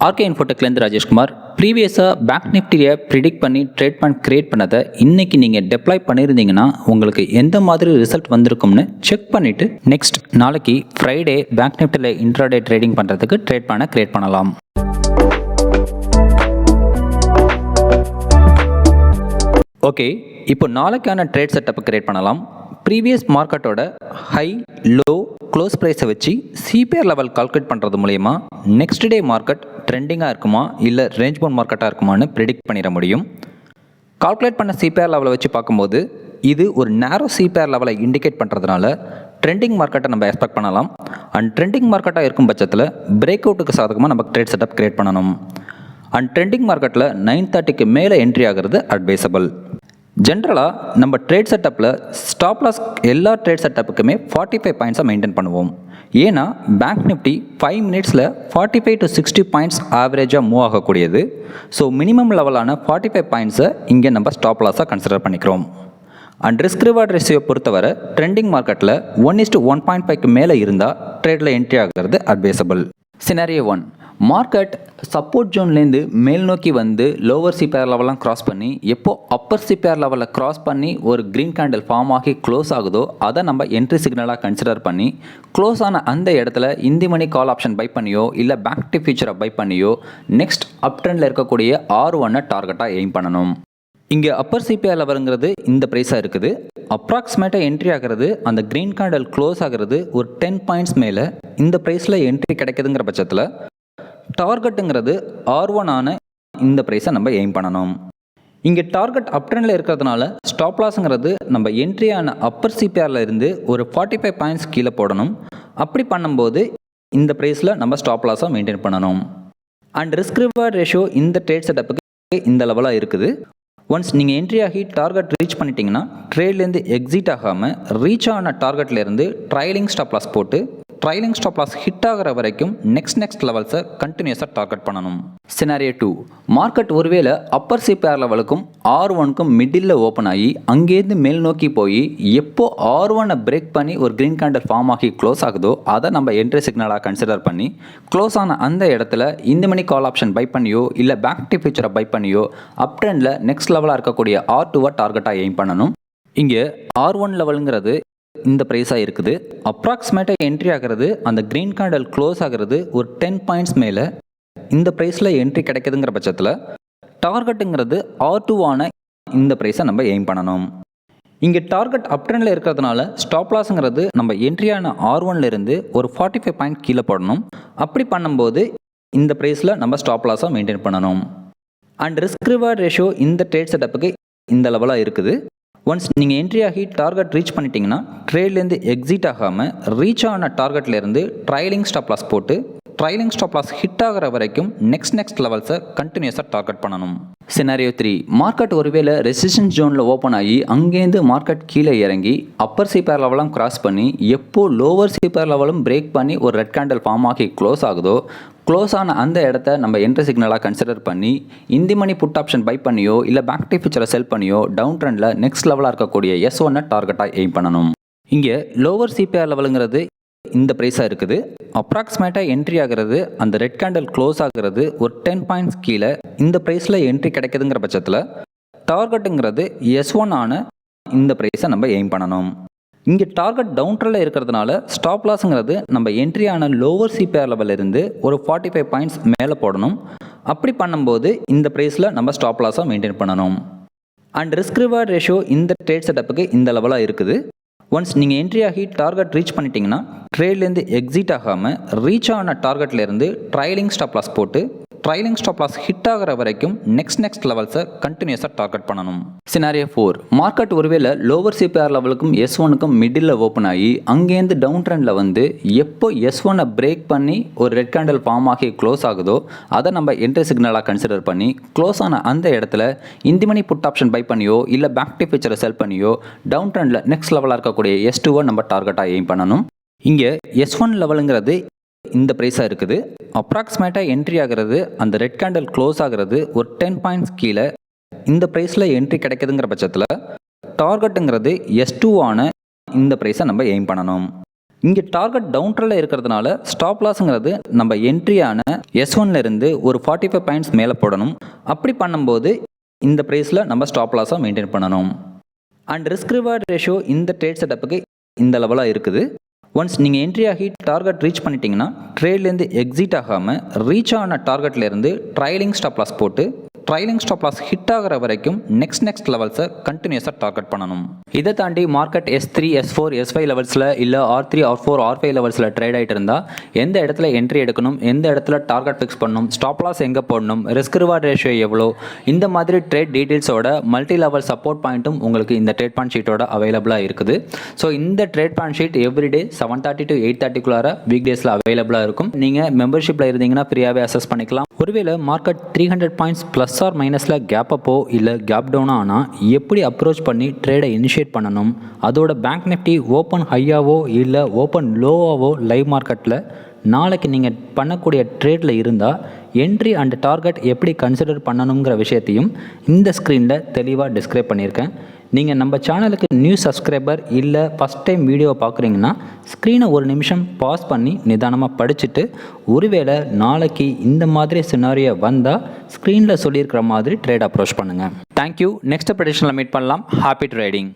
RK இன்ஃபோடெக்லேருந்து Rajeshkumar. ப்ரீவியஸாக bank நிஃப்டியை predict பண்ணி ட்ரேட் கிரியேட் பண்ணதை இன்றைக்கி நீங்கள் டெப்ளாய் பண்ணியிருந்தீங்கன்னா உங்களுக்கு எந்த மாதிரி ரிசல்ட் வந்திருக்கும்னு செக் பண்ணிவிட்டு நெக்ஸ்ட் நாளைக்கு ஃப்ரைடே பேங்க் நிஃப்டியில் இன்ட்ராடே ட்ரேடிங் பண்ணுறதுக்கு ட்ரேட் பண்ண கிரியேட் பண்ணலாம். ஓகே, இப்போ நாளைக்கான ட்ரேட் செட்டப்பை கிரியேட் பண்ணலாம். ப்ரீவியஸ் மார்க்கெட்டோட ஹை லோ க்ளோஸ் ப்ரைஸை வச்சு சிபிஆர் லெவல் கால்குலேட் பண்ணுறது மூலயமா நெக்ஸ்ட் டே மார்க்கெட் ட்ரெண்டிங்காக இருக்குமா இல்லை ரேஞ்ச் பவுண்ட் மார்க்கெட்டாக இருக்குமான்னு ப்ரிடிக்ட் பண்ணிட முடியும். கால்குலேட் பண்ண சிபிஆர் லெவலை வச்சு பார்க்கும்போது இது ஒரு நேரோ சிபிஆர் லெவலை இண்டிகேட் பண்ணுறதுனால ட்ரெண்டிங் மார்க்கெட்டை நம்ம எக்ஸ்பெக்ட் பண்ணலாம். அண்ட் ட்ரெண்டிங் மார்க்கெட்டாக இருக்கும் பட்சத்தில் பிரேக் அவுட்டுக்கு சாதகமாக நம்ம ட்ரேட் செட்டப் கிரியேட் பண்ணணும். அண்ட் ட்ரெண்டிங் மார்க்கெட்டில் 9:30க்கு மேலே என்ட்ரி ஆகிறது அட்வைசபிள். ஜென்ரலாக நம்ம ட்ரேட் செட்டப்பில் ஸ்டாப் லாஸ் எல்லா ட்ரேட் செட்டப்புக்குமே 45 பாயிண்ட்ஸை மெயின்டைன் பண்ணுவோம். ஏன்னா பேங்க் நிஃப்டி 5 மினிட்ஸில் 45 to 60 பாயிண்ட்ஸ் ஆவரேஜாக மூவ் ஆகக்கூடியது. ஸோ மினிமம் லெவலான 45 பாயிண்ட்ஸை இங்கே நம்ம ஸ்டாப் லாஸாக கன்சிடர் பண்ணிக்கிறோம். அண்ட் ரிஸ்க் ரிவார்ட் ரேஷியோ பொறுத்தவரை ட்ரெண்டிங் மார்க்கெட்டில் 1:1.5க்கு மேலே இருந்தால் ட்ரேடில் என்ட்ரி ஆகிறது அட்வைசபிள். சினாரியோ 1, மார்க்கெட் சப்போர்ட் ஜோன்லேருந்து மேல் நோக்கி வந்து லோவர் சிபிஆர் லெவலாம் கிராஸ் பண்ணி எப்போ அப்பர் சிபிஆர் லெவலில் கிராஸ் பண்ணி ஒரு க்ரீன் கேண்டில் ஃபார்ம் ஆகி க்ளோஸ் ஆகுதோ அதை நம்ம என்ட்ரி சிக்னலாக கன்சிடர் பண்ணி க்ளோஸ் ஆன அந்த இடத்துல இந்தி மணி கால் ஆப்ஷன் பை பண்ணியோ இல்லை பேங்க் நிஃப்டி ஃபியூச்சரை பை பண்ணியோ நெக்ஸ்ட் அப் ட்ரெண்டில் இருக்கக்கூடிய R1 டார்கெட்டாக எய்ம் பண்ணணும். இங்கே அப்பர் சிபிஆர் லெவலுங்கிறது இந்த ப்ரைஸாக இருக்குது. அப்ராக்சிமேட்டாக என்ட்ரி ஆகிறது அந்த க்ரீன் கேண்டில் க்ளோஸ் ஆகிறது ஒரு 10 பாயிண்ட்ஸ் மேலே இந்த ப்ரைஸில் என்ட்ரி கிடைக்குதுங்கிற பட்சத்தில் டார்கெட்டுங்கிறது R1 ஆன இந்த ப்ரைஸை நம்ம எய்ம் பண்ணணும். இங்கே டார்கெட் அப் ட்ரெண்டில் இருக்கிறதுனால ஸ்டாப் லாஸுங்கிறது நம்ம என்ட்ரியான அப்பர் சிபிஆரில் இருந்து ஒரு 45 பாயிண்ட்ஸ் கீழே போடணும். அப்படி பண்ணும்போது இந்த ப்ரைஸில் நம்ம ஸ்டாப் லாஸாக மெயின்டைன் பண்ணணும். அண்ட் ரிஸ்க் ரிவார்ட் ரேஷியோ இந்த ட்ரேட் செட்டப்புக்கு இந்த லெவலாக இருக்குது. ஒன்ஸ் நீங்கள் என்ட்ரி ஆகி டார்கெட் ரீச் பண்ணிட்டீங்கன்னா ட்ரேட்லேருந்து எக்ஸிட் ஆகாமல் ரீச் ஆன டார்கெட்லேருந்து ட்ரைலிங் ஸ்டாப் லாஸ் போட்டு ட்ரைலிங் ஸ்டாப் லாஸ் ஹிட் ஆகிற வரைக்கும் நெக்ஸ்ட் லெவல்ஸை கண்டினியூஸாக டார்கெட் பண்ணணும். சினாரியோ 2, மார்க்கெட் ஒருவேளை அப்பர் சிபிஆர் லெவலுக்கும் R1க்கும் மிடில் ஓப்பன் ஆகி அங்கேருந்து மேல் நோக்கி போய் எப்போ R1 பிரேக் பண்ணி ஒரு க்ரீன் கேண்டில் ஃபார்ம் ஆகி க்ளோஸ் ஆகுதோ அதை நம்ம என்ட்ரி சிக்னலாக கன்சிடர் பண்ணி க்ளோஸ் ஆன அந்த இடத்துல இந்த மணி கால் ஆப்ஷன் பை பண்ணியோ இல்லை பேங்க் நிஃப்டி ஃபியூச்சரை பை பண்ணியோ அப் ட்ரெண்டில் நெக்ஸ்ட் லெவலாக இருக்கக்கூடிய R2 டார்கெட்டாக எய்ம் பண்ணணும். இங்கே R1 லெவலுங்கிறது இந்த ப்ரைஸாக இருக்குது. அப்ராக்சிமேட்டாக என்ட்ரி ஆகிறது அந்த க்ரீன் கேண்டில் க்ளோஸ் ஆகிறது ஒரு 10 பாயிண்ட்ஸ் மேலே இந்த ப்ரைஸில் என்ட்ரி கிடைக்குதுங்கிற பட்சத்தில் டார்கெட்டுங்கிறது R2 ஆன இந்த ப்ரைஸை நம்ம எய்ம் பண்ணணும். இங்கே டார்கெட் அப் ட்ரெண்டில் இருக்கிறதுனால ஸ்டாப் லாஸுங்கிறது நம்ம என்ட்ரியான R1லேருந்து ஒரு 45 பாயிண்ட் கீழே போடணும். அப்படி பண்ணும்போது இந்த ப்ரைஸில் நம்ம ஸ்டாப் லாஸாக மெயின்டைன் பண்ணணும். அண்ட் ரிஸ்க் ரிவார்ட் ரேஷியோ இந்த ட்ரேட் செட்டப்புக்கு இந்த லெவலாக இருக்குது. ஒன்ஸ் நீங்கள் என்ட்ரி ஆகி டார்கெட் ரீச் பண்ணிட்டீங்கன்னா ட்ரேட்லேருந்து எக்ஸிட் ஆகாமல் ரீச் ஆன டார்கெட்லேருந்து ட்ரைலிங் ஸ்டாப் லாஸ் போட்டு ட்ரைலிங் ஸ்டாப் லாஸ் ஹிட் ஆகிற வரைக்கும் நெக்ஸ்ட் லெவல்ஸை கண்டினியூஸாக டார்கெட் பண்ணணும். சினாரியோ 3, மார்க்கெட் ஒருவேளை ரெசிஸ்டன்ஸ் ஜோனில் ஓப்பன் ஆகி அங்கேருந்து மார்க்கெட் கீழே இறங்கி அப்பர் சிபிஆர் லெவலாம் கிராஸ் பண்ணி எப்போ லோவர் சிபிஆர் லெவலும் பிரேக் பண்ணி ஒரு ரெட் கேண்டில் ஃபார்ம் ஆகி க்ளோஸ் ஆகுதோ க்ளோஸ் ஆன அந்த இடத்த நம்ம என்ட்ரி சிக்னலாக கன்சிடர் பண்ணி in the money put option buy பண்ணியோ இல்லை பேங்க் நிஃப்டி ஃபியூச்சரை செல் பண்ணியோ டவுன் ட்ரெண்டில் நெக்ஸ்ட் லெவலாக இருக்கக்கூடிய S1 டார்கெட்டாக எய்ம் பண்ணணும். இங்கே லோவர் சிபிஆர் லெவலுங்கிறது இந்த ப்ரைஸாக இருக்குது. அப்ராக்சிமேட்டாக என்ட்ரி ஆகிறது அந்த ரெட் கேண்டில் க்ளோஸ் ஆகிறது ஒரு 10 பாயிண்ட்ஸ் கீழே இந்த ப்ரைஸில் என்ட்ரி கிடைக்குதுங்கிற பட்சத்தில் டார்கெட்டுங்கிறது S1 ஆன இந்த ப்ரைஸை நம்ம எய்ம் பண்ணணும். இங்கே டார்கெட் டவுன் ட்ரெண்டில் இருக்கிறதுனால ஸ்டாப் லாஸுங்கிறது நம்ம என்ட்ரியான லோவர் சிபிஆர் லெவலில் இருந்து ஒரு 45 பாயிண்ட்ஸ் மேலே போடணும். அப்படி பண்ணும்போது இந்த ப்ரைஸில் நம்ம ஸ்டாப் லாஸாக மெயின்டைன் பண்ணணும். அண்ட் ரிஸ்க் ரிவார்ட் ரேஷியோ இந்த ட்ரேட் செட்டப்புக்கு இந்த லெவலாக இருக்குது. ஒன்ஸ் நீங்கள் என்ட்ரி ஆகி டார்கெட் ரீச் பண்ணிட்டீங்கன்னா ட்ரேட்லேருந்து எக்ஸிட் ஆகாமல் ரீச் ஆன டார்கெட்லேருந்து ட்ரைலிங் ஸ்டாப் லாஸ் போட்டு ட்ரைலிங் ஸ்டாப் லாஸ் ஹிட் ஆகிற வரைக்கும் நெக்ஸ்ட் லெவல்ஸை கண்டினியூஸாக டார்கெட் பண்ணணும். சினாரியோ 4, மார்க்கெட் ஒருவேளை லோவர் சிபிஆர் லெவலுக்கும் S1க்கும் மிடில் ஓப்பன் ஆகி அங்கேருந்து டவுன் ட்ரெண்டில் வந்து எப்போ S1 பிரேக் பண்ணி ஒரு ரெட் கேண்டில் ஃபார்ம் ஆகி க்ளோஸ் ஆகுதோ அதை நம்ம என்ட்ரி சிக்னலாக கன்சிடர் பண்ணி க்ளோஸ் ஆன அந்த இடத்துல in the money put option buy பண்ணியோ இல்லை பேங்க் நிஃப்டி ஃபியூச்சரை செல் பண்ணியோ டவுன் ட்ரெண்டில் நெக்ஸ்ட் லெவலாக இருக்கக்கூடிய S2 நம்ம டார்கெட்டாக எய்ம் பண்ணணும். இங்கே S1 லெவலுங்கிறது இந்த ப்ரைஸாக இருக்குது. அப்ராக்சிமேட்டாக என்ட்ரி ஆகிறது அந்த ரெட் கேண்டில் க்ளோஸ் ஆகிறது ஒரு 10 பாயிண்ட்ஸ் கீழே இந்த ப்ரைஸில் என்ட்ரி கிடைக்குதுங்கிற பட்சத்தில் டார்கெட்டுங்கிறது S2 ஆன இந்த ப்ரைஸை நம்ம எய்ம் பண்ணணும். இங்கே டார்கெட் டவுன் ட்ரெண்டில் இருக்கிறதுனால ஸ்டாப் லாஸுங்கிறது நம்ம என்ட்ரியான S1 இருந்து ஒரு 45 பாயிண்ட்ஸ் மேலே போடணும். அப்படி பண்ணும்போது இந்த ப்ரைஸில் நம்ம ஸ்டாப் லாஸாக மெயின்டைன் பண்ணணும். அண்ட் ரிஸ்க் ரிவார்ட் ரேஷியோ இந்த ட்ரேட் செட்டப்புக்கு இந்த லெவலாக இருக்குது. ஒன்ஸ் நீங்கள் என்ட்ரி ஆகி டார்கெட் ரீச் பண்ணிட்டீங்கன்னா ட்ரேட்லேருந்து எக்ஸிட் ஆகாமல் ரீச் ஆன டார்கெட்லேருந்து ட்ரைலிங் ஸ்டாப் லாஸ் போட்டு ட்ரைலிங் ஸ்டாப் லாஸ் ஹிட் ஆகிற வரைக்கும் நெக்ஸ்ட் லெவல்ஸை கண்டினியூஸாக டார்கெட் பண்ணணும். இதை தாண்டி மார்க்கெட் S3, S4, S5 லெவல்ஸில் இல்லை R3, R4, R5 லெவல்ஸில் ட்ரேட் ஆகிட்டு இருந்தால் எந்த இடத்துல என்ட்ரி எடுக்கணும், எந்த இடத்துல டார்கெட் ஃபிக்ஸ் பண்ணணும், ஸ்டாப் லாஸ் எங்கே போடணும், ரிஸ்க் ரிவார்ட் ரேஷியோ எவ்வளோ, இந்த மாதிரி ட்ரேட் டீட்டெயில்ஸோட மல்டி லெவல் சப்போர்ட் பாயிண்ட்டும் உங்களுக்கு இந்த ட்ரேட் பாயிண்ட் ஷீட்டோட அவைலபிளாக இருக்குது. ஸோ இந்த trade point sheet everyday 7:30 to 8:30 week டேஸில் அவைலபிளாக இருக்கும். நீங்கள் மெம்பர்ஷிப்பில் இருந்தீங்கன்னா ஃப்ரீயாகவே அசஸ் பண்ணிக்கலாம். ஒருவேளை மார்க்கெட் 300 பாயிண்ட்ஸ் ப்ளஸ் ஆர் மைனஸில் கேப் அப்போ இல்லை கேப் டவுனாக ஆனால் எப்படி அப்ரோச் பண்ணி ட்ரேடை இனிஷியேட் பண்ணணும், அதோட பேங்க் நிஃப்டி ஓப்பன் ஹையாவோ இல்லை ஓப்பன் லோவாவோ லைவ் மார்க்கெட்டில் நாளைக்கு நீங்கள் பண்ணக்கூடிய ட்ரேடில் இருந்தால் என்ட்ரி அண்ட் டார்கெட் எப்படி கன்சிடர் பண்ணணுங்கிற விஷயத்தையும் இந்த ஸ்க்ரீனில் தெளிவாக டிஸ்கிரைப் பண்ணியிருக்கேன். நீங்கள் நம்ம சேனலுக்கு நியூ சப்ஸ்கிரைபர் இல்லை ஃபஸ்ட் டைம் வீடியோ பார்க்குறீங்கன்னா ஸ்க்ரீனை ஒரு நிமிஷம் பாஸ் பண்ணி நிதானமாக படிச்சுட்டு ஒருவேளை நாளைக்கு இந்த மாதிரி சினாரியோ வந்தால் ஸ்க்ரீனில் சொல்லியிருக்கிற மாதிரி ட்ரேட் அப்ரோச் பண்ணுங்கள். தேங்க்யூ. நெக்ஸ்ட் ப்ரெடிக்ஷனில் மீட் பண்ணலாம். Happy trading.